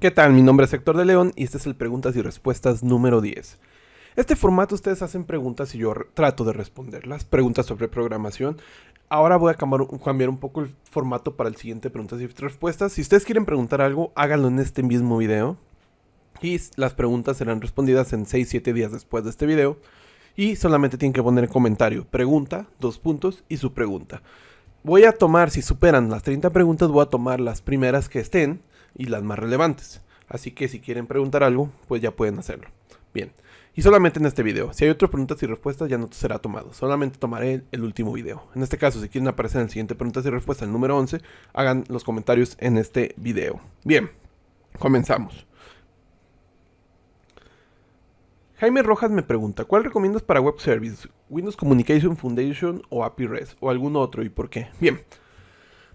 ¿Qué tal? Mi nombre es Héctor de León y este es el Preguntas y Respuestas número 10. Este formato ustedes hacen preguntas y yo trato de responderlas, preguntas sobre programación. Ahora voy a cambiar un poco el formato para el siguiente Preguntas y Respuestas. Si ustedes quieren preguntar algo, háganlo en este mismo video. Y las preguntas serán respondidas en 6-7 días después de este video. Y solamente tienen que poner comentario, pregunta, 2 puntos y su pregunta. Voy a tomar, si superan las 30 preguntas, voy a tomar las primeras que estén y las más relevantes. Así que si quieren preguntar algo, pues ya pueden hacerlo. Bien, y solamente en este video. Si hay otras preguntas y respuestas, ya no será tomado. Solamente tomaré el último video. En este caso, si quieren aparecer en el siguiente preguntas y respuestas, el número 11, hagan los comentarios en este video. Bien, comenzamos. Jaime Rojas me pregunta, ¿cuál recomiendas para Web Service? ¿Windows Communication Foundation o API REST? ¿O algún otro y por qué? Bien.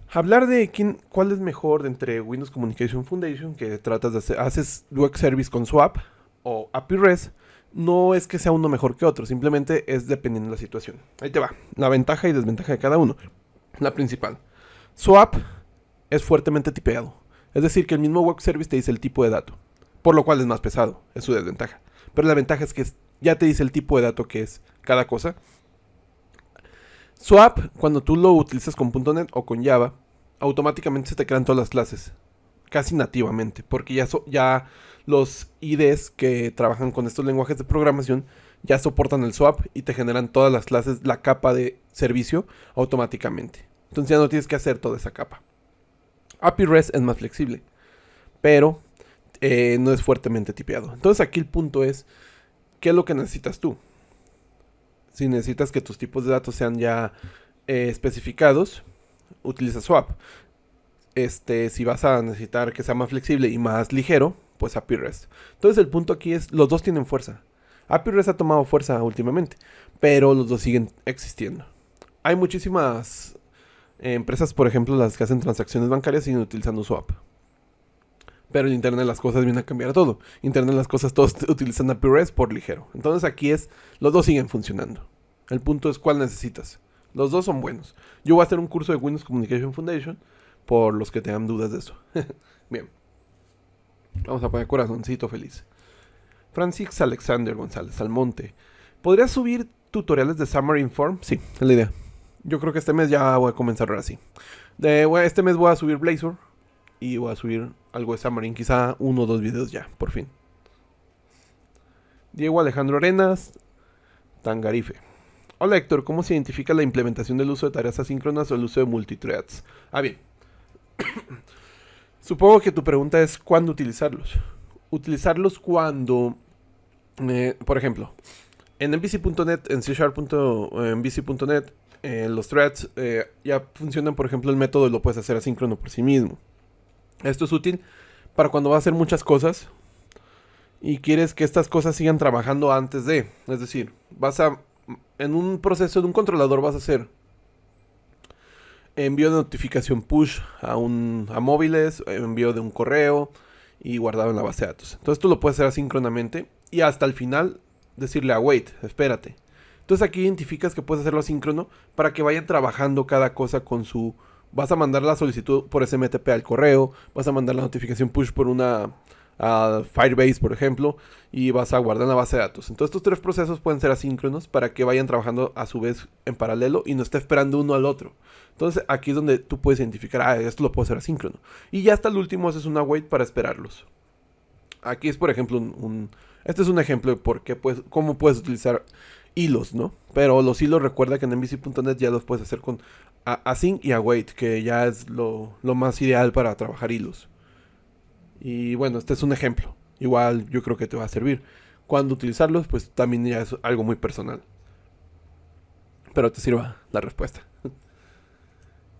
Hablar de cuál es mejor entre Windows Communication Foundation, que tratas de haces Web Service con Swap, o API REST, no es que sea uno mejor que otro, simplemente es dependiendo de la situación. Ahí te va, la ventaja y desventaja de cada uno. La principal, Swap es fuertemente tipeado, es decir, que el mismo Web Service te dice el tipo de dato, por lo cual es más pesado, es su desventaja. Pero la ventaja es que ya te dice el tipo de dato que es cada cosa. Swap, cuando tú lo utilizas con .NET o con Java, automáticamente se te crean todas las clases, casi nativamente, porque ya los IDEs que trabajan con estos lenguajes de programación ya soportan el swap y te generan todas las clases, la capa de servicio automáticamente. Entonces ya no tienes que hacer toda esa capa. API REST es más flexible, pero no es fuertemente tipeado. Entonces aquí el punto es, ¿qué es lo que necesitas tú? Si necesitas que tus tipos de datos sean ya especificados, utiliza Swap. Si vas a necesitar que sea más flexible y más ligero, pues API REST. Entonces el punto aquí es, los dos tienen fuerza. API REST ha tomado fuerza últimamente, pero los dos siguen existiendo. Hay muchísimas empresas, por ejemplo, las que hacen transacciones bancarias siguen utilizando Swap. Pero en Internet las cosas vienen a cambiar todo. Internet las cosas todos utilizan API REST por ligero. Entonces aquí los dos siguen funcionando. El punto es cuál necesitas. Los dos son buenos. Yo voy a hacer un curso de Windows Communication Foundation por los que tengan dudas de eso. Bien. Vamos a poner corazoncito feliz. Francis Alexander González Almonte. ¿Podrías subir tutoriales de Xamarin Form? Sí, es la idea. Yo creo que este mes ya voy a comenzar ahora sí. Este mes voy a subir Blazor. Y voy a subir algo de Xamarin, quizá 1 o 2 videos ya, por fin. Diego Alejandro Arenas, Tangarife. Hola Héctor, ¿cómo se identifica la implementación del uso de tareas asíncronas o el uso de multithreads? Bien. Supongo que tu pregunta es ¿cuándo utilizarlos? Utilizarlos cuando, por ejemplo, en MVC.net, en C#.MVC.net, los threads ya funcionan, por ejemplo, el método lo puedes hacer asíncrono por sí mismo. Esto es útil para cuando vas a hacer muchas cosas y quieres que estas cosas sigan trabajando antes de. Es decir, en un proceso de un controlador vas a hacer envío de notificación push a móviles, envío de un correo y guardado en la base de datos. Entonces tú lo puedes hacer asíncronamente y hasta el final decirle a wait, espérate. Entonces aquí identificas que puedes hacerlo asíncrono para que vayan trabajando cada cosa con su... Vas a mandar la solicitud por SMTP al correo, vas a mandar la notificación push por una Firebase, por ejemplo, y vas a guardar en la base de datos. Entonces estos 3 procesos pueden ser asíncronos para que vayan trabajando a su vez en paralelo y no esté esperando uno al otro. Entonces aquí es donde tú puedes identificar, esto lo puedo hacer asíncrono. Y ya hasta el último haces una wait para esperarlos. Aquí es, por ejemplo, este es un ejemplo de cómo puedes utilizar hilos, ¿no? Pero los hilos, recuerda que en MVC.net ya los puedes hacer con async y await, que ya es lo más ideal para trabajar hilos. Y bueno, este es un ejemplo. Igual yo creo que te va a servir. Cuando utilizarlos, pues también ya es algo muy personal. Pero te sirva la respuesta.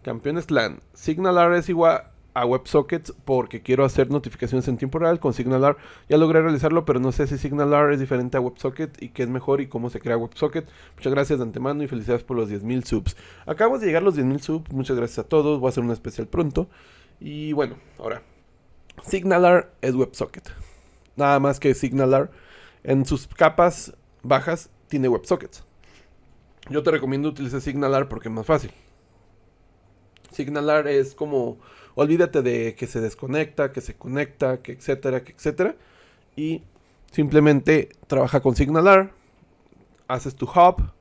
Campeones Clan. SignalR es igual a WebSockets porque quiero hacer notificaciones en tiempo real con SignalR. Ya logré realizarlo, pero no sé si SignalR es diferente a WebSocket y qué es mejor y cómo se crea WebSocket. Muchas gracias de antemano y felicidades por los 10,000 subs. Acabamos de llegar a los 10,000 subs, muchas gracias a todos. Voy a hacer un especial pronto. Y bueno, ahora, SignalR es WebSocket. Nada más que SignalR en sus capas bajas tiene WebSockets. Yo te recomiendo utilizar SignalR porque es más fácil. SignalR es como Olvídate de que se desconecta, que se conecta, que etcétera, y simplemente trabaja con SignalR, haces tu hub,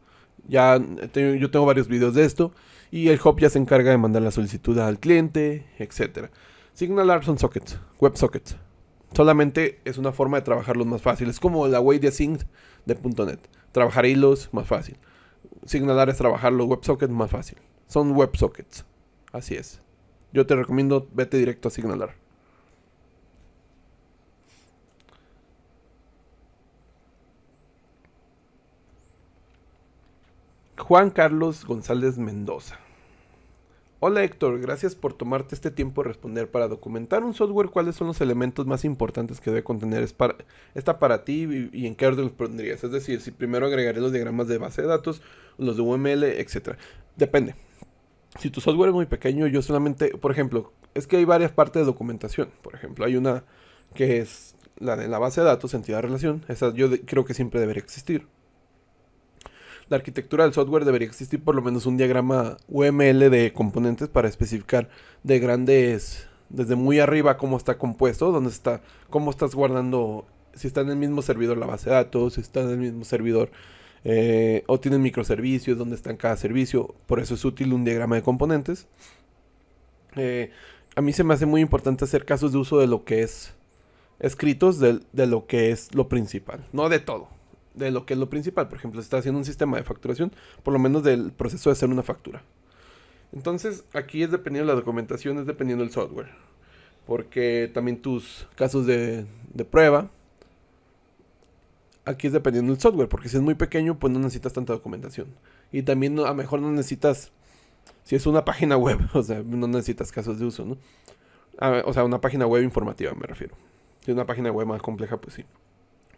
yo tengo varios videos de esto, y el hub ya se encarga de mandar la solicitud al cliente, etcétera. SignalR son sockets, WebSockets. Solamente es una forma de trabajarlos más fácil. Es como la way de Async de .NET. Trabajar hilos más fácil. SignalR es trabajar los WebSockets más fácil. Son WebSockets. Así es. Yo te recomiendo, vete directo a SignalR. Juan Carlos González Mendoza. Hola Héctor, gracias por tomarte este tiempo de responder. Para documentar un software, ¿cuáles son los elementos más importantes que debe contener esta para ti y en qué orden los pondrías? Es decir, si primero agregaré los diagramas de base de datos, los de UML, etc. Depende. Si tu software es muy pequeño, yo solamente, por ejemplo, es que hay varias partes de documentación. Por ejemplo, hay una que es la de la base de datos, entidad de relación. Esa creo que siempre debería existir. La arquitectura del software debería existir por lo menos un diagrama UML de componentes para especificar de grandes, desde muy arriba cómo está compuesto, dónde está, cómo estás guardando, si está en el mismo servidor la base de datos, si está en el mismo servidor o tienen microservicios, dónde está en cada servicio. Por eso es útil un diagrama de componentes. A mí se me hace muy importante hacer casos de uso de lo que es escritos de lo que es lo principal, no de todo. De lo que es lo principal. Por ejemplo, si estás haciendo un sistema de facturación, por lo menos del proceso de hacer una factura. Entonces, aquí es dependiendo de la documentación, es dependiendo del software. Porque también tus casos de prueba, aquí es dependiendo del software. Porque si es muy pequeño, pues no necesitas tanta documentación. Y también a lo mejor no necesitas, si es una página web, o sea, no necesitas casos de uso, ¿no? O sea, una página web informativa me refiero. Si es una página web más compleja, pues sí.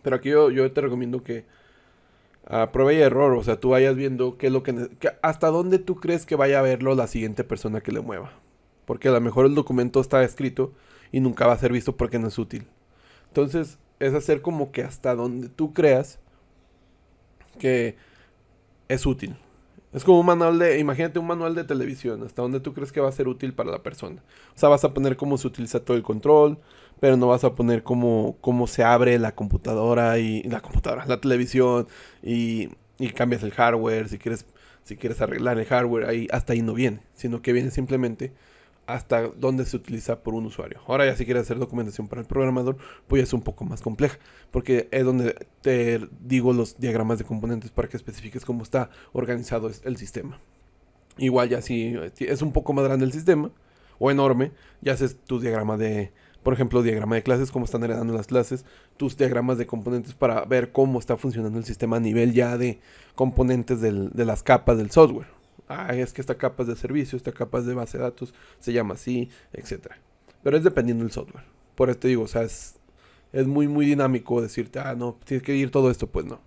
Pero aquí yo te recomiendo que a prueba y error, o sea, tú vayas viendo qué es lo hasta dónde tú crees que vaya a verlo la siguiente persona que le mueva. Porque a lo mejor el documento está escrito y nunca va a ser visto porque no es útil. Entonces, es hacer como que hasta donde tú creas que es útil. Es como un manual imagínate un manual de televisión, hasta donde tú crees que va a ser útil para la persona. O sea, vas a poner cómo se utiliza todo el control, pero no vas a poner cómo se abre la computadora, la televisión y cambias el hardware, si quieres arreglar el hardware, hasta ahí no viene, sino que viene simplemente hasta dónde se utiliza por un usuario. Ahora ya si quieres hacer documentación para el programador, pues ya es un poco más compleja, porque es donde te digo los diagramas de componentes para que especifiques cómo está organizado el sistema. Igual ya si es un poco más grande el sistema, o enorme, ya haces tu diagrama de, por ejemplo, diagrama de clases, cómo están heredando las clases, tus diagramas de componentes para ver cómo está funcionando el sistema a nivel ya de componentes de las capas del software. Es que esta capa es de servicio, esta capa es de base de datos, se llama así, etc. Pero es dependiendo del software. Por eso te digo, o sea, es muy, muy dinámico decirte, no, tienes que ir todo esto, pues no.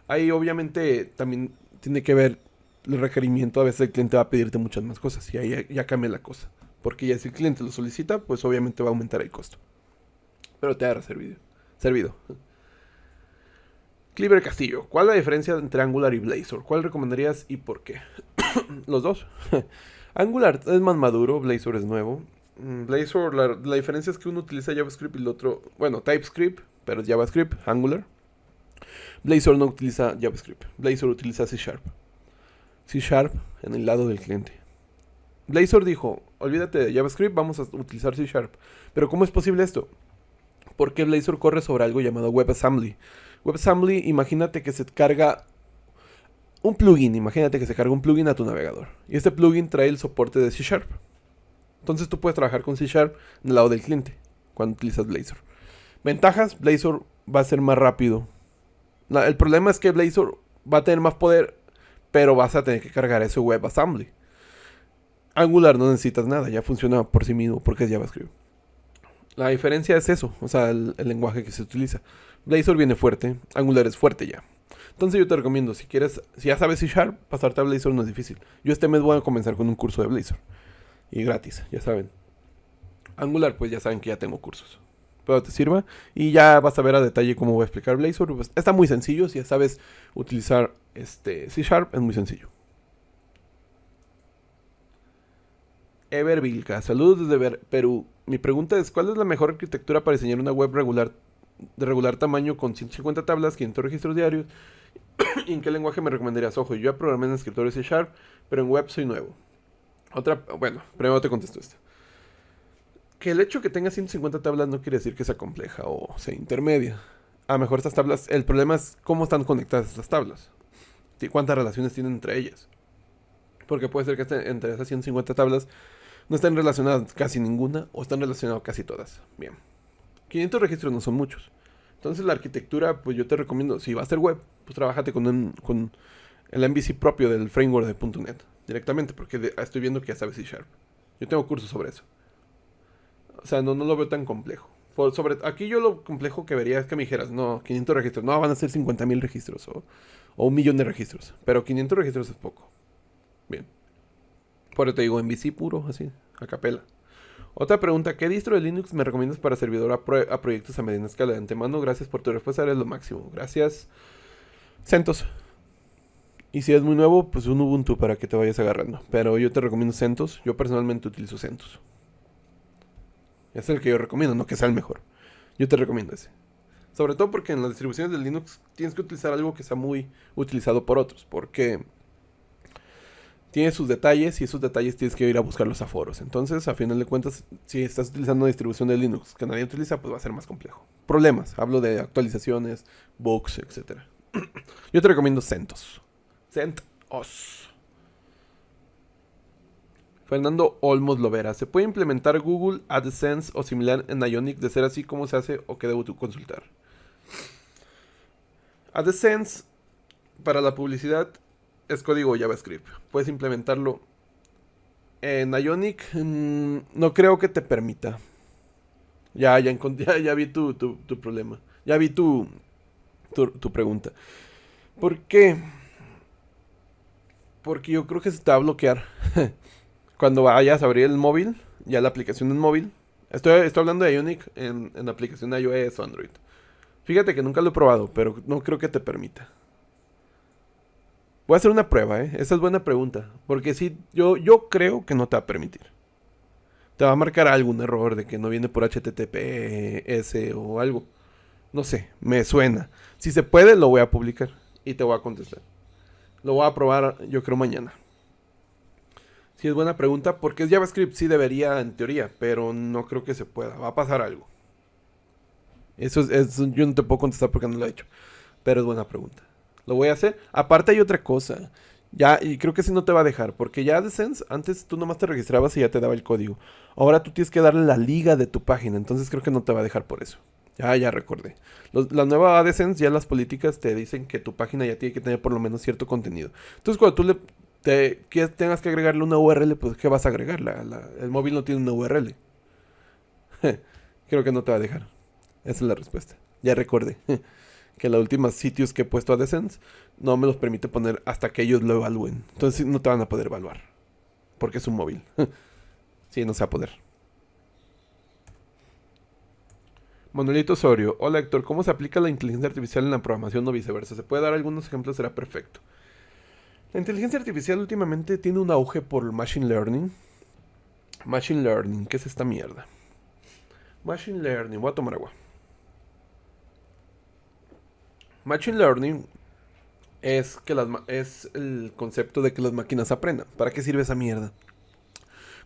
Ahí obviamente también tiene que ver el requerimiento, a veces el cliente va a pedirte muchas más cosas y ahí ya cambia la cosa. Porque ya si el cliente lo solicita, pues obviamente va a aumentar el costo. Pero te hará servido. Cliver Castillo, ¿cuál es la diferencia entre Angular y Blazor? ¿Cuál recomendarías y por qué? Los dos. Angular es más maduro, Blazor es nuevo. Blazor, la diferencia es que uno utiliza JavaScript y el otro, bueno, TypeScript, pero es JavaScript, Angular. Blazor no utiliza JavaScript, Blazor utiliza C Sharp. C Sharp en el lado del cliente. Blazor dijo, olvídate de JavaScript, vamos a utilizar C Sharp. Pero ¿cómo es posible esto? Porque Blazor corre sobre algo llamado WebAssembly. WebAssembly, imagínate que se carga un plugin, a tu navegador. Y este plugin trae el soporte de C Sharp. Entonces tú puedes trabajar con C Sharp en el lado del cliente cuando utilizas Blazor. Ventajas, Blazor va a ser más rápido. El problema es que Blazor va a tener más poder, pero vas a tener que cargar ese WebAssembly. Angular no necesitas nada, ya funciona por sí mismo porque es JavaScript. La diferencia es eso, o sea, el lenguaje que se utiliza. Blazor viene fuerte, Angular es fuerte ya. Entonces yo te recomiendo, si ya sabes C Sharp, pasarte a Blazor no es difícil. Yo este mes voy a comenzar con un curso de Blazor. Y gratis, ya saben. Angular, pues ya saben que ya tengo cursos. Pero te sirva. Y ya vas a ver a detalle cómo voy a explicar Blazor. Pues está muy sencillo, si ya sabes utilizar C Sharp, es muy sencillo. Ever Vilca, saludos desde Perú. Mi pregunta es, ¿cuál es la mejor arquitectura para diseñar una web regular de regular tamaño con 150 tablas, 500 registros diarios? ¿Y en qué lenguaje me recomendarías? Ojo, yo ya programé en escritorio C Sharp, pero en web soy nuevo. Bueno, primero te contesto esto. Que el hecho que tenga 150 tablas no quiere decir que sea compleja o sea intermedia. A lo mejor estas tablas, el problema es cómo están conectadas estas tablas. Cuántas relaciones tienen entre ellas. Porque puede ser que entre esas 150 tablas no estén relacionadas casi ninguna o están relacionadas casi todas. Bien. 500 registros no son muchos. Entonces la arquitectura, pues yo te recomiendo, si va a ser web, pues trabájate con el MVC propio del framework de .NET directamente, porque estoy viendo que ya sabes C Sharp. Yo tengo cursos sobre eso. O sea, no lo veo tan complejo. Aquí yo lo complejo que vería es que me dijeras, no, 500 registros, no, van a ser 50,000 registros o 1,000,000 de registros. Pero 500 registros es poco. Bien. Por eso te digo, MVC puro, así, a capela. Otra pregunta, ¿qué distro de Linux me recomiendas para servidor a proyectos a mediana escala? De antemano, gracias por tu respuesta, eres lo máximo. Gracias. CentOS. Y si es muy nuevo, pues un Ubuntu para que te vayas agarrando. Pero yo te recomiendo CentOS. Yo personalmente utilizo CentOS. Es el que yo recomiendo, no que sea el mejor. Yo te recomiendo ese. Sobre todo porque en las distribuciones de Linux tienes que utilizar algo que sea muy utilizado por otros. Porque tiene sus detalles y esos detalles tienes que ir a buscarlos a foros. Entonces, a final de cuentas, si estás utilizando una distribución de Linux que nadie utiliza, pues va a ser más complejo. Problemas, hablo de actualizaciones, bugs, etc. Yo te recomiendo CentOS. CentOS. Fernando Olmos Lovera, ¿se puede implementar Google AdSense o similar en Ionic? De ser así, ¿cómo se hace o qué debo consultar? AdSense para la publicidad es código JavaScript. Puedes implementarlo en Ionic. No creo que te permita. Ya vi tu problema. Ya vi tu pregunta. ¿Por qué? Porque yo creo que se te va a bloquear. Cuando vayas a abrir el móvil, ya la aplicación en móvil. Estoy hablando de Ionic en la aplicación de iOS o Android. Fíjate que nunca lo he probado, pero no creo que te permita. Voy a hacer una prueba, ¿eh? Esa es buena pregunta. Porque si yo creo que no te va a permitir. Te va a marcar algún error de que no viene por HTTPS o algo. No sé, me suena. Si se puede, lo voy a publicar y te voy a contestar. Lo voy a probar, yo creo, mañana. Si es buena pregunta, porque es JavaScript, sí debería en teoría, pero no creo que se pueda. Va a pasar algo. Eso yo no te puedo contestar porque no lo he hecho. Pero es buena pregunta. Lo voy a hacer. Aparte hay otra cosa. Ya, y creo que sí no te va a dejar. Porque ya AdSense, antes tú nomás te registrabas y ya te daba el código. Ahora tú tienes que darle la liga de tu página. Entonces creo que no te va a dejar por eso. Ya recordé. La nueva AdSense, ya las políticas te dicen que tu página ya tiene que tener por lo menos cierto contenido. Entonces cuando tú tengas que agregarle una URL, pues ¿qué vas a agregar? El móvil no tiene una URL. Creo que no te va a dejar. Esa es la respuesta. Ya recordé que los últimos sitios que he puesto a AdSense no me los permite poner hasta que ellos lo evalúen. Entonces no te van a poder evaluar. Porque es un móvil. Sí, no se va a poder. Manuelito Osorio. Hola Héctor, ¿cómo se aplica la inteligencia artificial en la programación o viceversa? ¿Se puede dar algunos ejemplos? Será perfecto. La inteligencia artificial últimamente tiene un auge por el Machine Learning. Machine Learning, ¿qué es esta mierda? Machine Learning, voy a tomar agua. Machine Learning es el concepto de que las máquinas aprendan. ¿Para qué sirve esa mierda?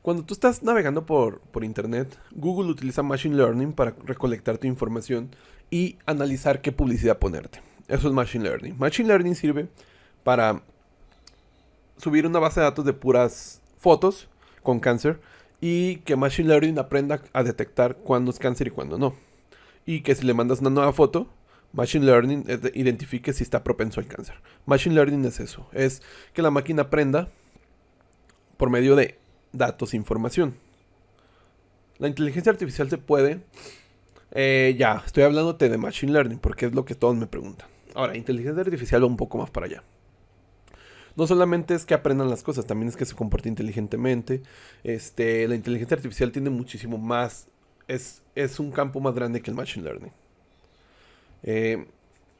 Cuando tú estás navegando por internet, Google utiliza Machine Learning para recolectar tu información y analizar qué publicidad ponerte. Eso es Machine Learning. Machine Learning sirve para subir una base de datos de puras fotos con cáncer y que Machine Learning aprenda a detectar cuándo es cáncer y cuándo no. Y que si le mandas una nueva foto, Machine Learning identifique si está propenso al cáncer. Machine Learning es eso, es que la máquina aprenda por medio de datos e información. La inteligencia artificial se puede... ya, estoy hablándote de Machine Learning porque es lo que todos me preguntan. Ahora, inteligencia artificial va un poco más para allá. No solamente es que aprendan las cosas, también es que se comporte inteligentemente. La inteligencia artificial tiene muchísimo más... Es un campo más grande que el Machine Learning.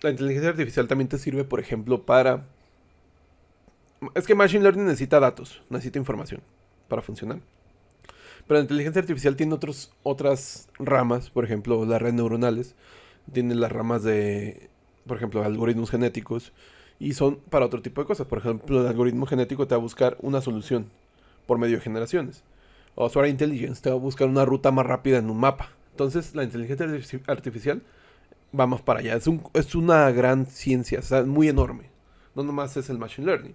La inteligencia artificial también te sirve, por ejemplo, para... Es que Machine Learning necesita datos, necesita información para funcionar. Pero la inteligencia artificial tiene otras ramas, por ejemplo, las redes neuronales. Tiene las ramas de, por ejemplo, algoritmos genéticos. Y son para otro tipo de cosas. Por ejemplo, el algoritmo genético te va a buscar una solución por medio de generaciones. O Sword Intelligence te va a buscar una ruta más rápida en un mapa. Entonces, la inteligencia artificial va más para allá. Es una gran ciencia, o sea, muy enorme. No nomás es el machine learning.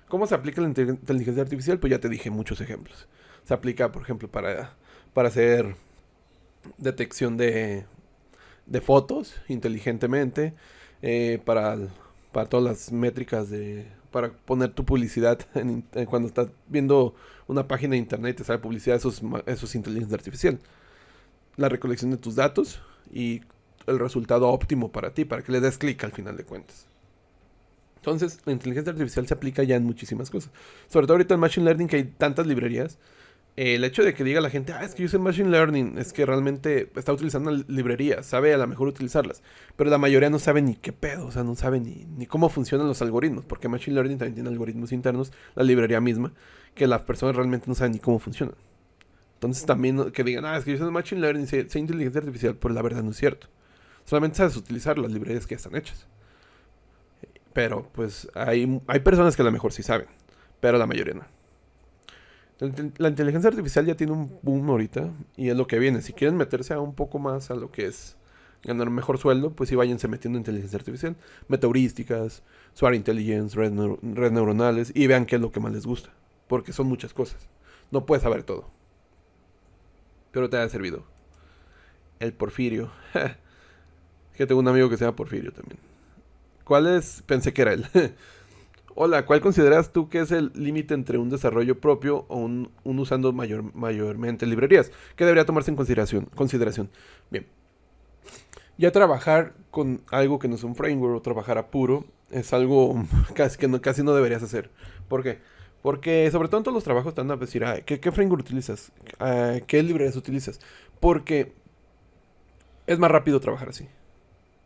¿Cómo se aplica la inteligencia artificial? Pues ya te dije muchos ejemplos. Se aplica, por ejemplo, para hacer detección de fotos inteligentemente, para todas las métricas para poner tu publicidad cuando estás viendo una página de internet y te sale publicidad, eso es inteligencia artificial. La recolección de tus datos y el resultado óptimo para ti, para que le des clic al final de cuentas. Entonces, la inteligencia artificial se aplica ya en muchísimas cosas. Sobre todo ahorita en Machine Learning, que hay tantas librerías. El hecho de que diga la gente, es que yo uso Machine Learning, es que realmente está utilizando librerías, sabe a lo mejor utilizarlas. Pero la mayoría no sabe ni qué pedo, o sea, no sabe ni cómo funcionan los algoritmos. Porque Machine Learning también tiene algoritmos internos, la librería misma, que las personas realmente no saben ni cómo funcionan. Entonces también que digan, es que yo uso Machine Learning, sé inteligencia artificial, pues la verdad no es cierto. Solamente sabes utilizar las librerías que ya están hechas. Pero pues hay personas que a lo mejor sí saben, pero la mayoría no. La inteligencia artificial ya tiene un boom ahorita y es lo que viene. Si quieren meterse a un poco más a lo que es ganar un mejor sueldo, pues sí váyanse metiendo en inteligencia artificial. Metaheurísticas, Sword Intelligence, redes neuronales y vean qué es lo que más les gusta. Porque son muchas cosas. No puedes saber todo. Pero te ha servido. El Porfirio. Que tengo un amigo que se llama Porfirio también. Pensé que era él. Hola, ¿cuál consideras tú que es el límite entre un desarrollo propio o un usando mayormente librerías? ¿Qué debería tomarse en consideración? Bien. Ya trabajar con algo que no es un framework o trabajar a puro es algo casi no deberías hacer. ¿Por qué? Porque sobre todo en todos los trabajos te van a decir, ¿qué framework utilizas? ¿Qué librerías utilizas? Porque es más rápido trabajar así.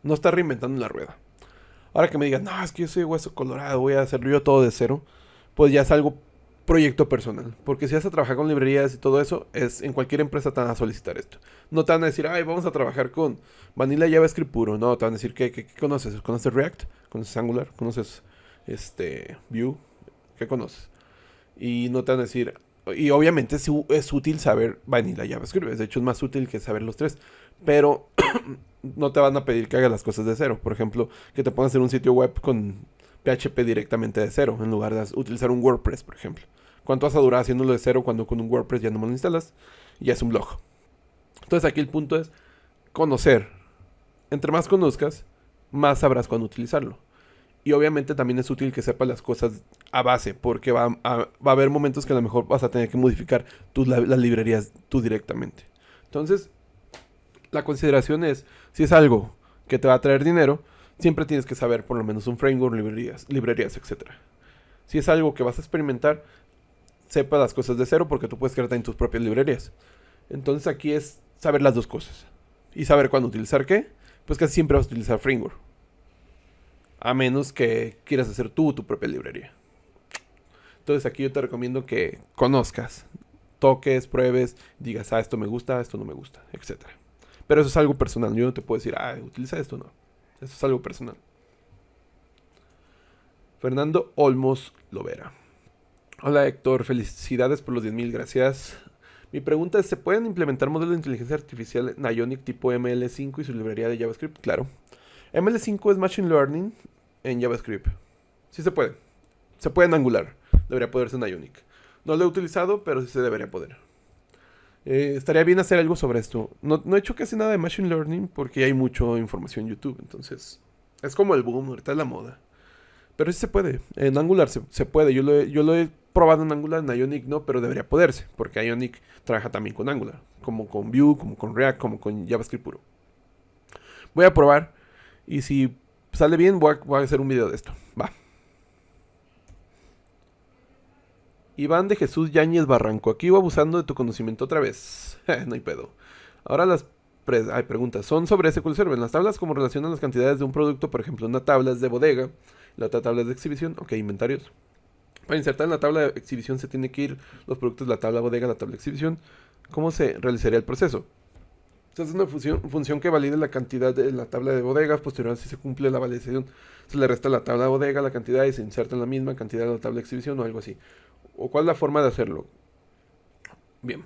No estás reinventando la rueda. Ahora que me digan, no, es que yo soy hueso colorado, voy a hacerlo yo todo de cero, pues ya es algo proyecto personal. Porque si vas a trabajar con librerías y todo eso, en cualquier empresa te van a solicitar esto. No te van a decir, vamos a trabajar con Vanilla JavaScript puro. No, te van a decir, ¿qué conoces? ¿Conoces React? ¿Conoces Angular? ¿Conoces Vue? ¿Qué conoces? Y no te van a decir, y obviamente es útil saber Vanilla JavaScript. De hecho, es más útil que saber los tres. Pero no te van a pedir que hagas las cosas de cero. Por ejemplo, que te pongas a hacer un sitio web con PHP directamente de cero, en lugar de utilizar un WordPress, por ejemplo. ¿Cuánto vas a durar haciéndolo de cero cuando con un WordPress ya no me lo instalas? Y ya es un blog. Entonces aquí el punto es conocer. Entre más conozcas, más sabrás cuándo utilizarlo. Y obviamente también es útil que sepas las cosas a base, porque va a haber momentos que a lo mejor vas a tener que modificar las librerías tú directamente. Entonces, la consideración es, si es algo que te va a traer dinero, siempre tienes que saber por lo menos un framework, librerías, etc. Si es algo que vas a experimentar, sepa las cosas de cero porque tú puedes crear también tus propias librerías. Entonces aquí es saber las dos cosas. Y saber cuándo utilizar qué, pues casi siempre vas a utilizar framework. A menos que quieras hacer tú tu propia librería. Entonces aquí yo te recomiendo que conozcas, toques, pruebes, digas, esto me gusta, esto no me gusta, etc. Pero eso es algo personal. Yo no te puedo decir, utiliza esto, no. Eso es algo personal. Fernando Olmos Lovera. Hola Héctor, felicidades por los 10,000, gracias. Mi pregunta es, ¿se pueden implementar modelos de inteligencia artificial en Ionic tipo ML5 y su librería de JavaScript? Claro. ML5 es Machine Learning en JavaScript. Sí se puede. Se puede en Angular. Debería poderse en Ionic. No lo he utilizado, pero sí se debería poder. Estaría bien hacer algo sobre esto. No he hecho casi nada de Machine Learning porque hay mucha información en YouTube. Entonces, es como el boom, ahorita es la moda. Pero sí se puede. En Angular se puede. Yo lo he probado en Angular, en Ionic no, pero debería poderse. Porque Ionic trabaja también con Angular. Como con Vue, como con React, como con JavaScript puro. Voy a probar. Y si sale bien, voy a hacer un video de esto. Va. Iván de Jesús Yáñez Barranco. Aquí iba abusando de tu conocimiento otra vez. No hay pedo. Ahora las preguntas. Son sobre SQL Server. Las tablas como relacionan las cantidades de un producto. Por ejemplo, una tabla es de bodega. La otra tabla es de exhibición. Ok, inventarios. Para insertar en la tabla de exhibición se tiene que ir los productos de la tabla bodega a la tabla de exhibición. ¿Cómo se realizaría el proceso? Se hace una función que valide la cantidad de la tabla de bodegas. Posteriormente, si se cumple la validación, se le resta la tabla de bodega, la cantidad, y se inserta en la misma cantidad de la tabla de exhibición o algo así. ¿O cuál es la forma de hacerlo? Bien.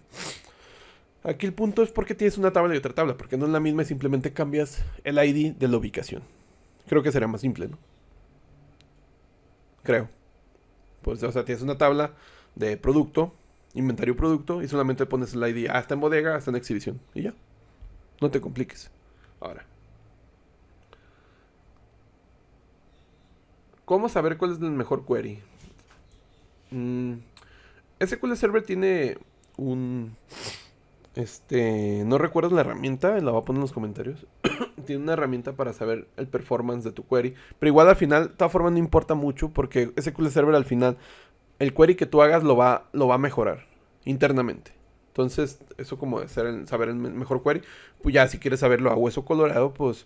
Aquí el punto es por qué tienes una tabla y otra tabla. Porque no es la misma y simplemente cambias el ID de la ubicación. Creo que será más simple, ¿no? Creo. Pues, o sea, tienes una tabla de producto, inventario producto, y solamente pones el ID. Ah, está en bodega, está en exhibición. Y ya. No te compliques. Ahora, ¿cómo saber cuál es el mejor query? SQL Server tiene un... no recuerdo la herramienta, la voy a poner en los comentarios. Tiene una herramienta para saber el performance de tu query. Pero igual al final, de todas formas no importa mucho porque SQL Server al final, el query que tú hagas lo va a mejorar internamente. Entonces, eso como de saber el mejor query, pues ya si quieres saberlo a hueso colorado, pues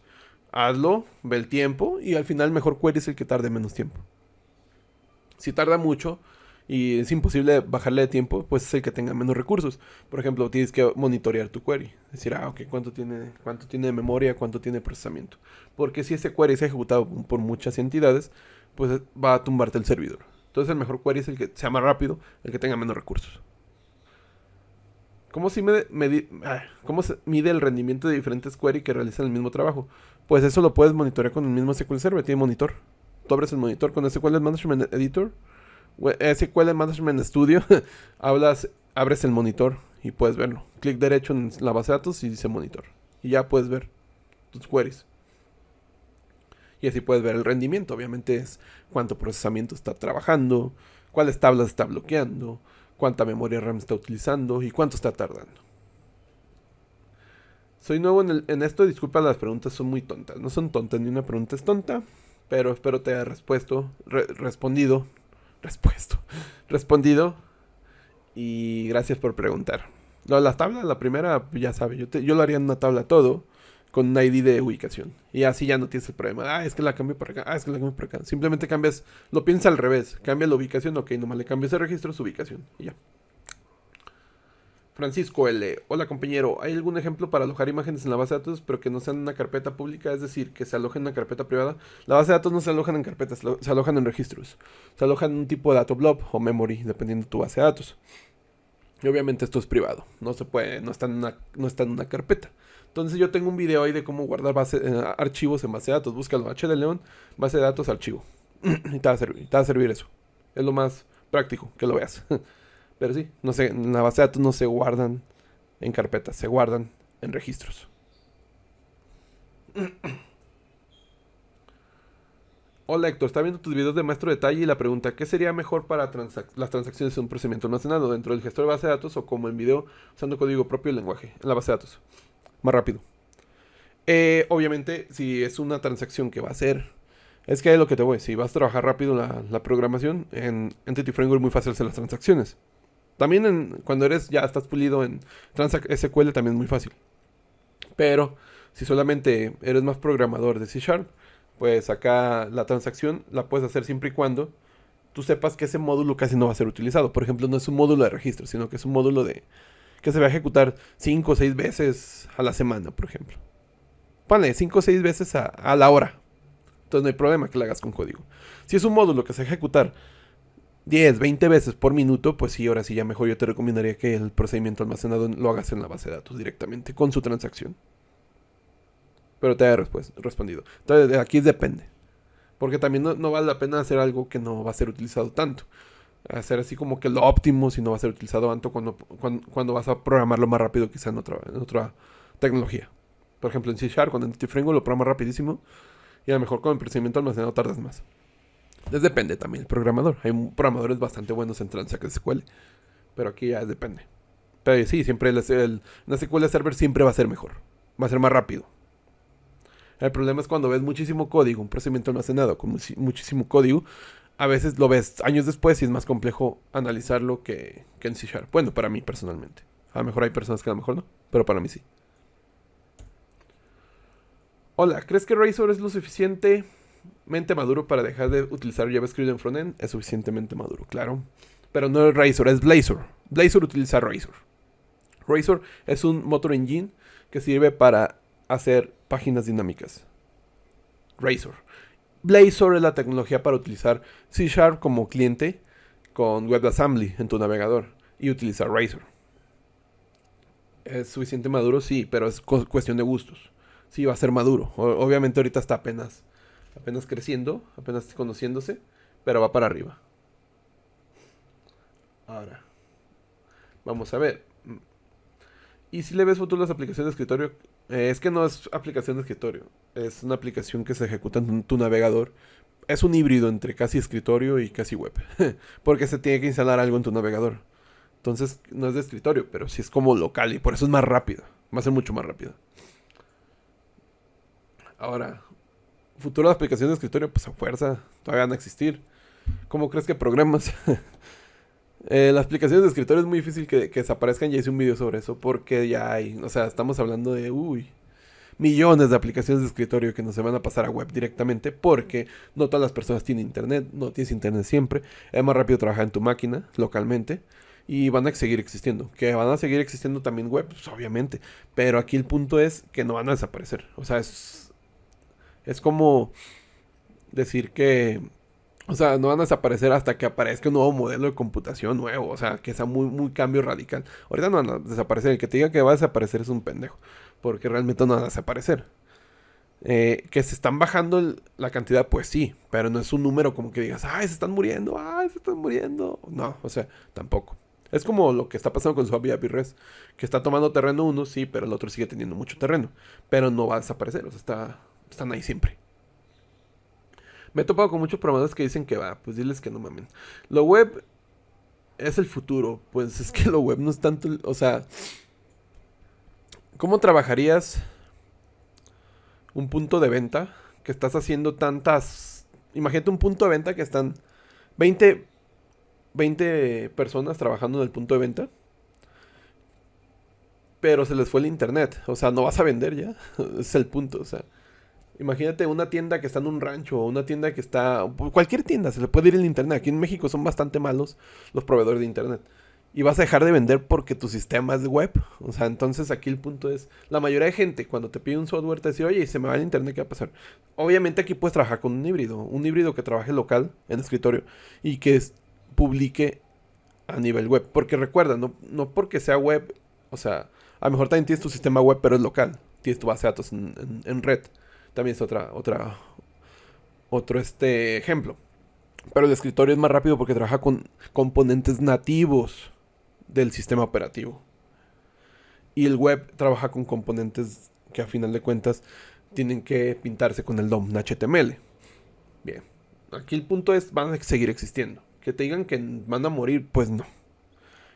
hazlo, ve el tiempo y al final el mejor query es el que tarde menos tiempo. Si tarda mucho y es imposible bajarle de tiempo, pues es el que tenga menos recursos. Por ejemplo, tienes que monitorear tu query. Decir, ok, ¿cuánto tiene de memoria, cuánto tiene de procesamiento? Porque si ese query es ejecutado por muchas entidades, pues va a tumbarte el servidor. Entonces el mejor query es el que sea más rápido, el que tenga menos recursos. ¿Cómo se mide el rendimiento de diferentes query que realizan el mismo trabajo? Pues eso lo puedes monitorear con el mismo SQL Server, tiene monitor. Tú abres el monitor con SQL Management Editor, SQL Management Studio, abres el monitor y puedes verlo. Clic derecho en la base de datos y dice monitor. Y ya puedes ver tus queries. Y así puedes ver el rendimiento. Obviamente es cuánto procesamiento está trabajando, cuáles tablas está bloqueando, cuánta memoria RAM está utilizando y cuánto está tardando. Soy nuevo en esto, disculpa, las preguntas son muy tontas. No son tontas, ni una pregunta es tonta, pero espero te haya respondido. Respondido. Y gracias por preguntar. Las tablas, la primera, ya sabes, yo lo haría en una tabla todo, con un ID de ubicación. Y así ya no tienes el problema. Ah, es que la cambio por acá. Ah, es que la cambio por acá. Simplemente cambias, lo piensas al revés. Cambia la ubicación, ok, nomás le cambias el registro, su ubicación. Y ya. Francisco L. Hola compañero, ¿hay algún ejemplo para alojar imágenes en la base de datos pero que no sean en una carpeta pública? Es decir, que se alojen en una carpeta privada. La base de datos no se alojan en carpetas, se alojan en registros. Se alojan en un tipo de data blob o memory, dependiendo de tu base de datos. Y obviamente esto es privado, no se puede, no está en una carpeta. Entonces yo tengo un video ahí de cómo guardar archivos en base de datos. Búscalo, H de León, base de datos, archivo. Y te va a servir eso. Es lo más práctico, que lo veas. Pero sí, no sé, en la base de datos no se guardan en carpetas, se guardan en registros. Hola Héctor, está viendo tus videos de maestro detalle y la pregunta, ¿qué sería mejor para las transacciones de un procedimiento almacenado dentro del gestor de base de datos o como en video usando código propio del lenguaje en la base de datos? Más rápido. Obviamente, si es una transacción que va a ser... Es que es lo que te voy, si vas a trabajar rápido la programación, en Entity Framework es muy fácil hacer las transacciones. También cuando ya estás pulido en SQL también es muy fácil. Pero si solamente eres más programador de C#, pues acá la transacción la puedes hacer siempre y cuando tú sepas que ese módulo casi no va a ser utilizado. Por ejemplo, no es un módulo de registro, sino que es un módulo que se va a ejecutar 5 o 6 veces a la semana, por ejemplo. Ponle 5 o 6 veces a la hora. Entonces no hay problema que lo hagas con código. Si es un módulo que se va a ejecutar 10, 20 veces por minuto, pues sí, ahora sí ya mejor yo te recomendaría que el procedimiento almacenado lo hagas en la base de datos directamente con su transacción. Pero te haya respondido. Entonces aquí depende. Porque también no vale la pena hacer algo que no va a ser utilizado tanto. Hacer así como que lo óptimo si no va a ser utilizado tanto cuando vas a programarlo más rápido quizá en otra tecnología. Por ejemplo en C# con Entity Framework lo programas rapidísimo y a lo mejor con el procedimiento almacenado tardas más. Entonces depende también el programador. Hay programadores bastante buenos en Transact SQL. Pero aquí ya depende. Pero sí, siempre el SQL Server siempre va a ser mejor. Va a ser más rápido. El problema es cuando ves muchísimo código, un procedimiento almacenado con muchísimo código. A veces lo ves años después y es más complejo analizarlo que en C#. Bueno, para mí personalmente. A lo mejor hay personas que a lo mejor no, pero para mí sí. Hola, ¿crees que Razor es lo suficiente maduro para dejar de utilizar JavaScript en frontend, es suficientemente maduro, claro. Pero no es Razor, es Blazor. Blazor utiliza Razor. Razor es un motor engine que sirve para hacer páginas dinámicas. Razor. Blazor es la tecnología para utilizar C# como cliente con WebAssembly en tu navegador y utilizar Razor. ¿Es suficiente maduro? Sí, pero es cuestión de gustos. Sí, va a ser maduro. Obviamente ahorita está apenas creciendo, apenas conociéndose, pero va para arriba. Ahora, vamos a ver. ¿Y si le ves futuro a las aplicaciones de escritorio? Es que no es aplicación de escritorio. Es una aplicación que se ejecuta en tu navegador. Es un híbrido entre casi escritorio y casi web. Porque se tiene que instalar algo en tu navegador. Entonces no es de escritorio, pero sí es como local y por eso es más rápido. Va a ser mucho más rápido. Ahora, futuro de aplicaciones de escritorio, pues a fuerza, todavía van a existir. ¿Cómo crees que programas? Las aplicaciones de escritorio es muy difícil que desaparezcan. Ya hice un video sobre eso porque ya hay, o sea, estamos hablando de, millones de aplicaciones de escritorio que no se van a pasar a web directamente porque no todas las personas tienen internet, no tienes internet siempre. Es más rápido trabajar en tu máquina localmente y van a seguir existiendo. Que van a seguir existiendo también web, pues obviamente. Pero aquí el punto es que no van a desaparecer. O sea, es como decir que, o sea, no van a desaparecer hasta que aparezca un nuevo modelo de computación nuevo. O sea, que sea muy, muy cambio radical. Ahorita no van a desaparecer. El que te diga que va a desaparecer es un pendejo. Porque realmente no van a desaparecer. Que se están bajando la cantidad, pues sí. Pero no es un número como que digas, ay, se están muriendo, ay, se están muriendo. No, o sea, tampoco. Es como lo que está pasando con Swap y API-REST. Que está tomando terreno uno, sí, pero el otro sigue teniendo mucho terreno. Pero no va a desaparecer, o sea, están ahí siempre. Me he topado con muchos programadores que dicen que va, pues diles que no mamen. Lo web es el futuro, pues es que lo web no es tanto, o sea, ¿cómo trabajarías un punto de venta que estás haciendo tantas... Imagínate un punto de venta que están 20 personas trabajando en el punto de venta, pero se les fue el internet, o sea, no vas a vender ya, es el punto, o sea... Imagínate una tienda que está en un rancho o una tienda que está... Cualquier tienda, se le puede ir el internet. Aquí en México son bastante malos los proveedores de internet. Y vas a dejar de vender porque tu sistema es web. O sea, entonces aquí el punto es... La mayoría de gente cuando te pide un software te dice, oye, se me va el internet, ¿qué va a pasar? Obviamente aquí puedes trabajar con un híbrido. Un híbrido que trabaje local, en escritorio. Y que publique a nivel web. Porque recuerda, no porque sea web... O sea, a lo mejor también tienes tu sistema web, pero es local. Tienes tu base de datos en red. También es otro ejemplo. Pero el escritorio es más rápido porque trabaja con componentes nativos del sistema operativo. Y el web trabaja con componentes que a final de cuentas tienen que pintarse con el DOM HTML. Bien. Aquí el punto es, van a seguir existiendo. Que te digan que van a morir, pues no.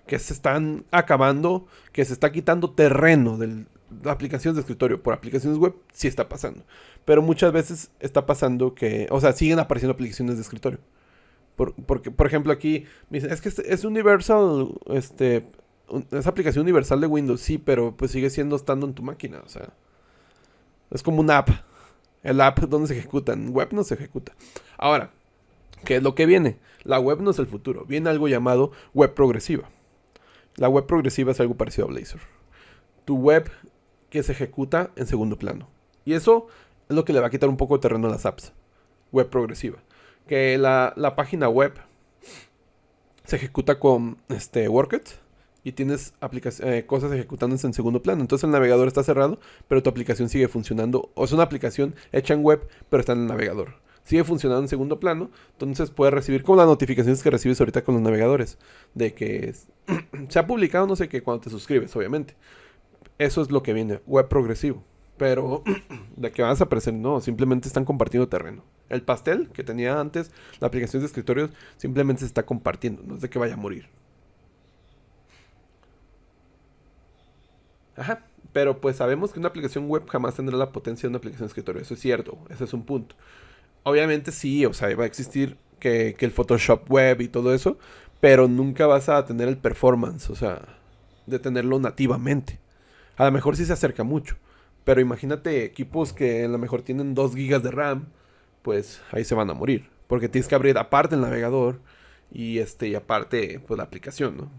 Que se están acabando, que se está quitando terreno de aplicaciones de escritorio por aplicaciones web, sí está pasando. Pero muchas veces está pasando que, o sea, siguen apareciendo aplicaciones de escritorio. Porque, por ejemplo, aquí me dicen, es que es Universal, es aplicación universal de Windows, sí, pero pues sigue siendo estando en tu máquina, o sea, es como una app. El app donde se ejecuta, en web no se ejecuta. Ahora, ¿qué es lo que viene? La web no es el futuro, viene algo llamado web progresiva. La web progresiva es algo parecido a Blazor. Tu web que se ejecuta en segundo plano. Y eso es lo que le va a quitar un poco de terreno a las apps. Web progresiva. Que la página web se ejecuta con WordPress y tienes cosas ejecutándose en segundo plano. Entonces el navegador está cerrado, pero tu aplicación sigue funcionando. O es una aplicación hecha en web, pero está en el navegador. Sigue funcionando en segundo plano, entonces puedes recibir como las notificaciones que recibes ahorita con los navegadores. De que se ha publicado no sé qué cuando te suscribes, obviamente. Eso es lo que viene, web progresivo. Pero de que vas a aparecer, no, simplemente están compartiendo terreno. El pastel que tenía antes, la aplicación de escritorios, simplemente se está compartiendo, no es de que vaya a morir. Ajá, pero pues sabemos que una aplicación web jamás tendrá la potencia de una aplicación de escritorio, eso es cierto, ese es un punto. Obviamente sí, o sea, va a existir que el Photoshop web y todo eso, pero nunca vas a tener el performance, o sea, de tenerlo nativamente. A lo mejor sí se acerca mucho, pero imagínate equipos que a lo mejor tienen 2 gigas de RAM, pues ahí se van a morir. Porque tienes que abrir aparte el navegador y aparte pues la aplicación, ¿no?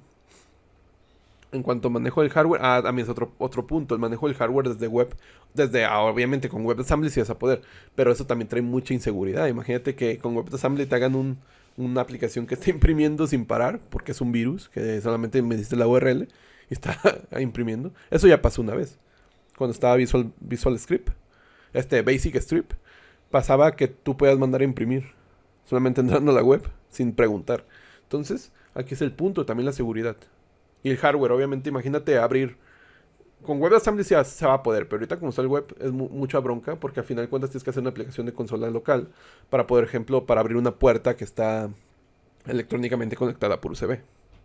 En cuanto a manejo del hardware, también es otro punto, el manejo del hardware desde web, obviamente con WebAssembly sí vas a poder, pero eso también trae mucha inseguridad. Imagínate que con WebAssembly te hagan una aplicación que esté imprimiendo sin parar, porque es un virus, que solamente me diste la URL y está imprimiendo. Eso ya pasó una vez, cuando estaba Visual Script, Basic Script, pasaba que tú puedas mandar a imprimir, solamente entrando a la web, sin preguntar. Entonces, aquí es el punto, también la seguridad. Y el hardware, obviamente, imagínate abrir. Con WebAssembly se va a poder, pero ahorita como está el web es mucha bronca, porque al final de cuentas tienes que hacer una aplicación de consola local para poder, ejemplo, para abrir una puerta que está electrónicamente conectada por USB.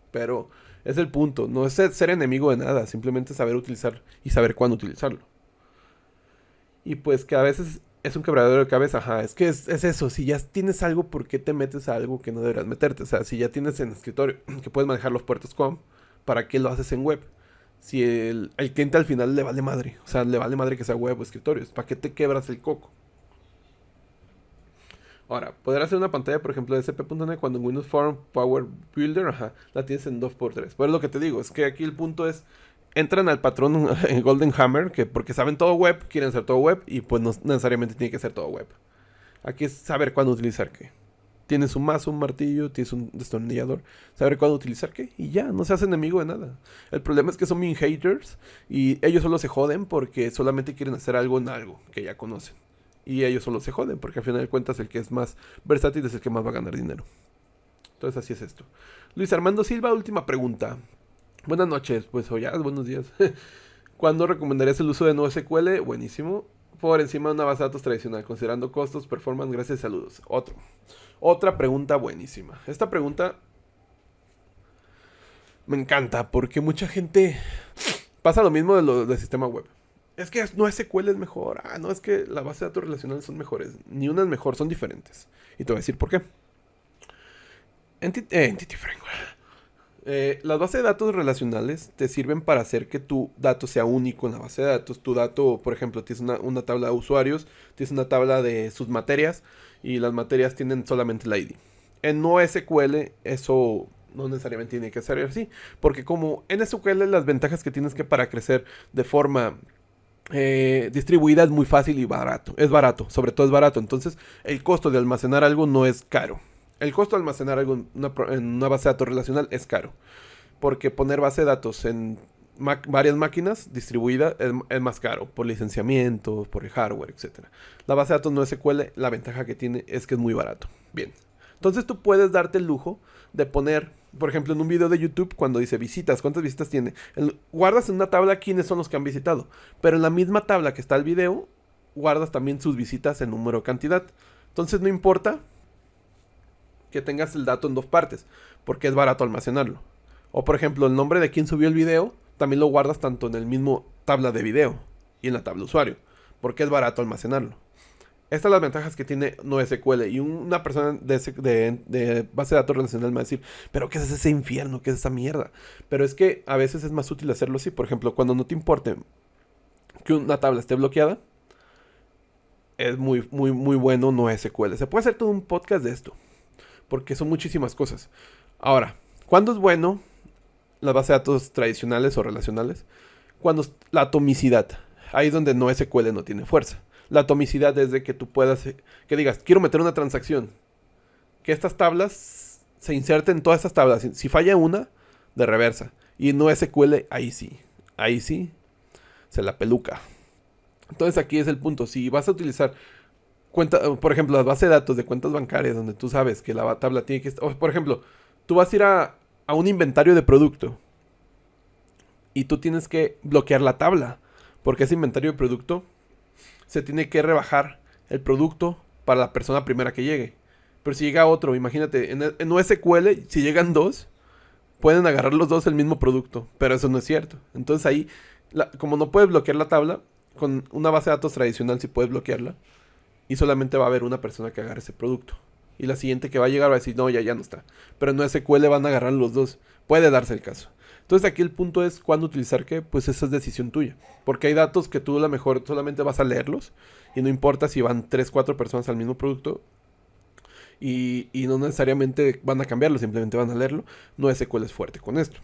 Pero es el punto, no es ser enemigo de nada, simplemente saber utilizar y saber cuándo utilizarlo. Y pues que a veces es un quebradero de cabeza, es que es eso, si ya tienes algo, ¿por qué te metes a algo que no deberías meterte? O sea, si ya tienes en escritorio que puedes manejar los puertos COM, ¿para qué lo haces en web? Si el cliente al final le vale madre. O sea, le vale madre que sea web o escritorios. ¿Para qué te quebras el coco? Ahora, poder hacer una pantalla, por ejemplo, de SP.NET cuando en Windows Form Power Builder, la tienes en 2x3. Pues lo que te digo, es que aquí el punto es, entran al patrón en Golden Hammer, que porque saben todo web, quieren hacer todo web, y pues no necesariamente tiene que ser todo web. Aquí es saber cuándo utilizar qué. Tienes un mazo, un martillo, tienes un destornillador, saber cuándo utilizar qué, y ya, no seas enemigo de nada. El problema es que son bien haters, y ellos solo se joden porque solamente quieren hacer algo en algo que ya conocen. Y ellos solo se joden, porque al final de cuentas el que es más versátil es el que más va a ganar dinero. Entonces así es esto. Luis Armando Silva, última pregunta. Buenas noches, pues o ya, buenos días. ¿Cuándo recomendarías el uso de NoSQL? Buenísimo. Por encima de una base de datos tradicional, considerando costos, performance, gracias y saludos. Otra pregunta buenísima. Esta pregunta me encanta porque mucha gente pasa lo mismo del sistema web. Es que NoSQL es mejor. No, es que la base de datos relacionales son mejores. Ni una es mejor, son diferentes. Y te voy a decir por qué. Entity Framework. Las bases de datos relacionales te sirven para hacer que tu dato sea único en la base de datos. Tu dato, por ejemplo, tienes una tabla de usuarios, tienes una tabla de sus materias y las materias tienen solamente la ID. En NoSQL eso no necesariamente tiene que ser así, porque como en SQL las ventajas que tienes que para crecer de forma distribuida es muy fácil y barato. Es barato, sobre todo es barato. Entonces el costo de almacenar algo no es caro. El costo de almacenar algo en una base de datos relacional es caro. Porque poner base de datos en varias máquinas distribuidas es más caro. Por licenciamiento, por el hardware, etc. La base de datos no SQL, la ventaja que tiene es que es muy barato. Bien. Entonces tú puedes darte el lujo de poner, por ejemplo, en un video de YouTube, cuando dice visitas, ¿cuántas visitas tiene? Guardas en una tabla quiénes son los que han visitado. Pero en la misma tabla que está el video, guardas también sus visitas en número cantidad. Entonces no importa que tengas el dato en dos partes, porque es barato almacenarlo. O por ejemplo, el nombre de quien subió el video, también lo guardas tanto en el mismo tabla de video y en la tabla usuario, porque es barato almacenarlo. Estas son las ventajas que tiene NoSQL. Y una persona de base de datos relacional me va a decir, pero ¿qué es ese infierno? ¿Qué es esa mierda? Pero es que a veces es más útil hacerlo así. Por ejemplo, cuando no te importe que una tabla esté bloqueada, es muy, muy, muy bueno NoSQL. Se puede hacer todo un podcast de esto, porque son muchísimas cosas. Ahora, ¿cuándo es bueno las bases de datos tradicionales o relacionales? Cuando la atomicidad. Ahí es donde NoSQL no tiene fuerza. La atomicidad es de que tú puedas, que digas, quiero meter una transacción. Que estas tablas se inserten en todas estas tablas. Si falla una, de reversa. Y NoSQL, ahí sí, se la peluca. Entonces aquí es el punto. Si vas a utilizar por ejemplo, las bases de datos de cuentas bancarias, donde tú sabes que la tabla tiene que estar. O, por ejemplo, tú vas a ir a un inventario de producto y tú tienes que bloquear la tabla, porque ese inventario de producto se tiene que rebajar el producto para la persona primera que llegue. Pero si llega otro, imagínate, en NoSQL, si llegan dos, pueden agarrar los dos el mismo producto, pero eso no es cierto. Entonces ahí, como no puedes bloquear la tabla, con una base de datos tradicional sí puedes bloquearla. Y solamente va a haber una persona que agarre ese producto. Y la siguiente que va a llegar va a decir, no, ya no está. Pero en NoSQL van a agarrar los dos. Puede darse el caso. Entonces aquí el punto es cuándo utilizar qué, pues esa es decisión tuya. Porque hay datos que tú a lo mejor solamente vas a leerlos y no importa si van 3, 4 personas al mismo producto y no necesariamente van a cambiarlo, simplemente van a leerlo. NoSQL es fuerte con esto.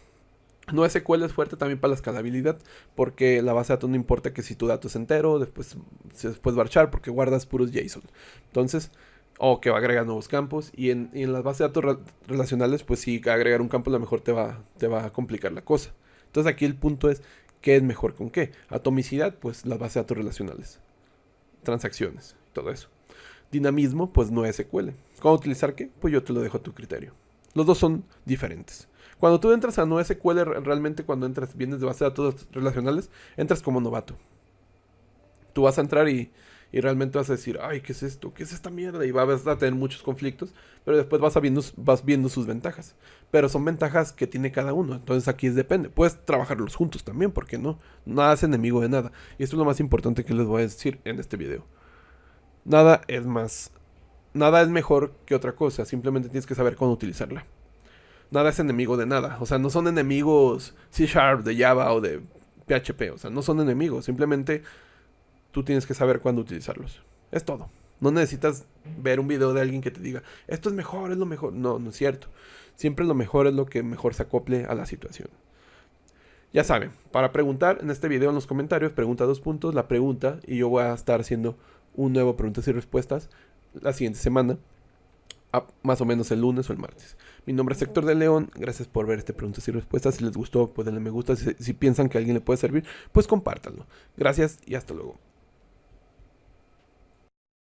NoSQL es fuerte también para la escalabilidad, porque la base de datos no importa que si tu dato es entero, después va a archar porque guardas puros JSON. Entonces, o que va a agregar nuevos campos. Y en las bases de datos relacionales, pues si agregar un campo a lo mejor te va a complicar la cosa. Entonces aquí el punto es, ¿qué es mejor con qué? Atomicidad, pues las bases de datos relacionales. Transacciones, todo eso. Dinamismo, pues NoSQL. ¿Cómo utilizar qué? Pues yo te lo dejo a tu criterio. Los dos son diferentes. Cuando tú entras a NoSQL, realmente cuando vienes de base de datos relacionales, entras como novato. Tú vas a entrar y realmente vas a decir, ay, ¿qué es esto? ¿Qué es esta mierda? Y vas a tener muchos conflictos, pero después vas viendo sus ventajas. Pero son ventajas que tiene cada uno, entonces aquí depende. Puedes trabajarlos juntos también, porque no. Nada es enemigo de nada. Y esto es lo más importante que les voy a decir en este video. Nada es mejor que otra cosa, simplemente tienes que saber cómo utilizarla. Nada es enemigo de nada, o sea, no son enemigos C# de Java o de PHP, o sea, no son enemigos, simplemente tú tienes que saber cuándo utilizarlos. Es todo. No necesitas ver un video de alguien que te diga, esto es mejor, es lo mejor. No, no es cierto. Siempre lo mejor es lo que mejor se acople a la situación. Ya saben, para preguntar en este video en los comentarios, pregunta 2 puntos, la pregunta, y yo voy a estar haciendo un nuevo preguntas y respuestas la siguiente semana, más o menos el lunes o el martes. Mi nombre es Héctor de León, gracias por ver este preguntas y respuestas. Si les gustó, pues denle me gusta. Si piensan que a alguien le puede servir, pues compártanlo. Gracias y hasta luego.